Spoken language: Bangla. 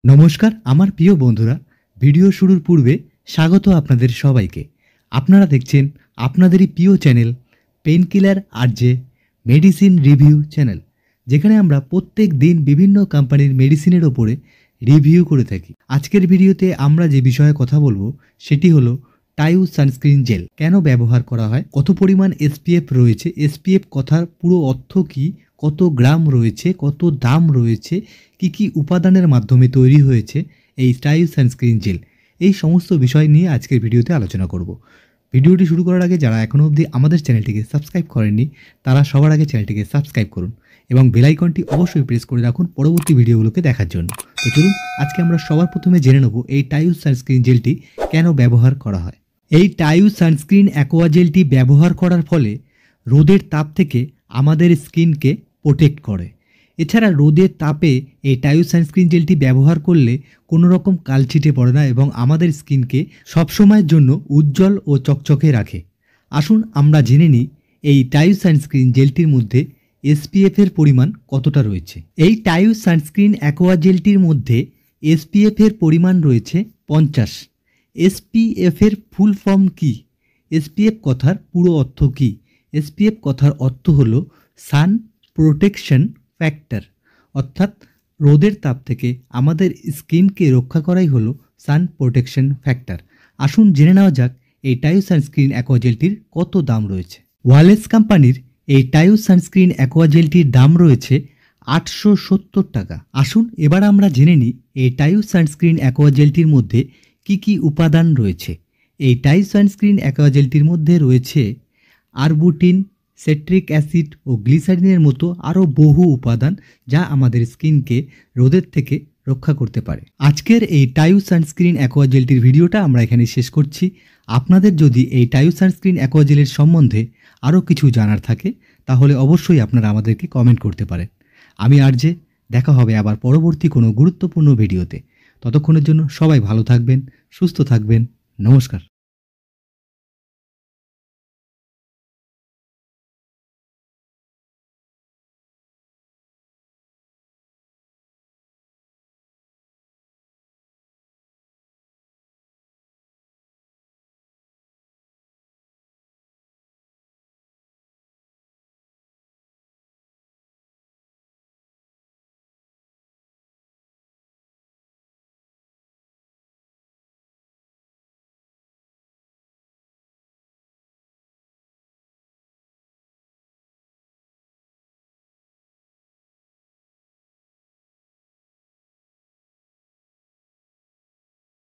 নমস্কার আমার প্রিয় বন্ধুরা, ভিডিও শুরুর পূর্বে স্বাগত আপনাদের সবাইকে। আপনারা দেখছেন আপনাদেরই প্রিয় channel painkiller RJ medicine review channel, যেখানে আমরা প্রত্যেক দিন বিভিন্ন কোম্পানির মেডিসিনের ওপরে রিভিউ করে থাকি। আজকের ভিডিওতে আমরা যে বিষয়ে কথা বলবো সেটি হলো টাইউ সানস্ক্রিন জেল কেন ব্যবহার করা হয়, কত পরিমাণ এসপিএফ রয়েছে, এসপিএফ কথার পুরো অর্থ কী, কত গ্রাম রয়েছে, কত দাম রয়েছে, কি কি উপাদানের মাধ্যমে তৈরি হয়েছে এই টাইউ সানস্ক্রিন জেল, এই সমস্ত বিষয় নিয়ে আজকের ভিডিওতে আলোচনা করব। ভিডিওটি শুরু করার আগে যারা এখনও অবধি আমাদের চ্যানেলটিকে সাবস্ক্রাইব করেননি তারা সবার আগে চ্যানেলটিকে সাবস্ক্রাইব করুন এবং বেল আইকনটি অবশ্যই প্রেস করে রাখুন পরবর্তী ভিডিওগুলোকে দেখার জন্য। তো চলুন আজকে আমরা সবার প্রথমে জেনে নেব এই টাইউ সানস্ক্রিন জেলটি কেন ব্যবহার করা হয়। এই টাইউ সানস্ক্রিন অ্যাকোয়া জেলটি ব্যবহার করার ফলে রোদের তাপ থেকে আমাদের স্কিনকে প্রোটেক্ট করে। এছাড়া রোদের তাপে এই টাইউ সানস্ক্রিন জেলটি ব্যবহার করলে কোনো রকম কালছিটে পড়ে না এবং আমাদের স্কিনকে সবসময়ের জন্য উজ্জ্বল ও চকচকে রাখে। আসুন আমরা জেনে নিই এই টাইউ সানস্ক্রিন জেলটির মধ্যে এসপিএফের পরিমাণ কতটা রয়েছে। এই টাইউ সানস্ক্রিন অ্যাকোয়া জেলটির মধ্যে এসপিএফের পরিমাণ রয়েছে 50। এসপিএফের ফুল ফর্ম কী, এসপিএফ কথার পুরো অর্থ কী? এসপিএফ কথার অর্থ হলো সান প্রোটেকশন ফ্যাক্টর, অর্থাৎ রোদের তাপ থেকে আমাদের স্কিনকে রক্ষা করাই হলো সান প্রোটেকশন ফ্যাক্টর। আসুন জেনে নেওয়া যাক এই টাইউ সানস্ক্রিন অ্যাকোয়া জেলটির কত দাম রয়েছে। ওয়ালেস কোম্পানির এই টাইউ সানস্ক্রিন অ্যাকোয়া জেলটির দাম রয়েছে 870 টাকা। আসুন এবার আমরা জেনে নিই এই টাইউ সানস্ক্রিন অ্যাকোয়া জেলটির মধ্যে কি কি উপাদান রয়েছে। এই টাইউ সানস্ক্রিন অ্যাকোয়া জেলটির মধ্যে রয়েছে আরবুটিন, সিট্রিক অ্যাসিড ও গ্লিসারিনের মতো আরও বহু উপাদান যা আমাদের স্কিনকে রোদের থেকে রক্ষা করতে পারে। আজকের এই টাইউ সানস্ক্রিন অ্যাকোয়া জেলটির ভিডিওটা আমরা এখানে শেষ করছি। আপনাদের যদি এই টাইউ সানস্ক্রিন অ্যাকোয়া জেলের সম্বন্ধে আরও কিছু জানার থাকে তাহলে অবশ্যই আপনারা আমাদেরকে কমেন্ট করতে পারেন। আমি আরজে, দেখা হবে আবার পরবর্তী কোনো গুরুত্বপূর্ণ ভিডিওতে। ততক্ষণের জন্য সবাই ভালো থাকবেন, সুস্থ থাকবেন। নমস্কার।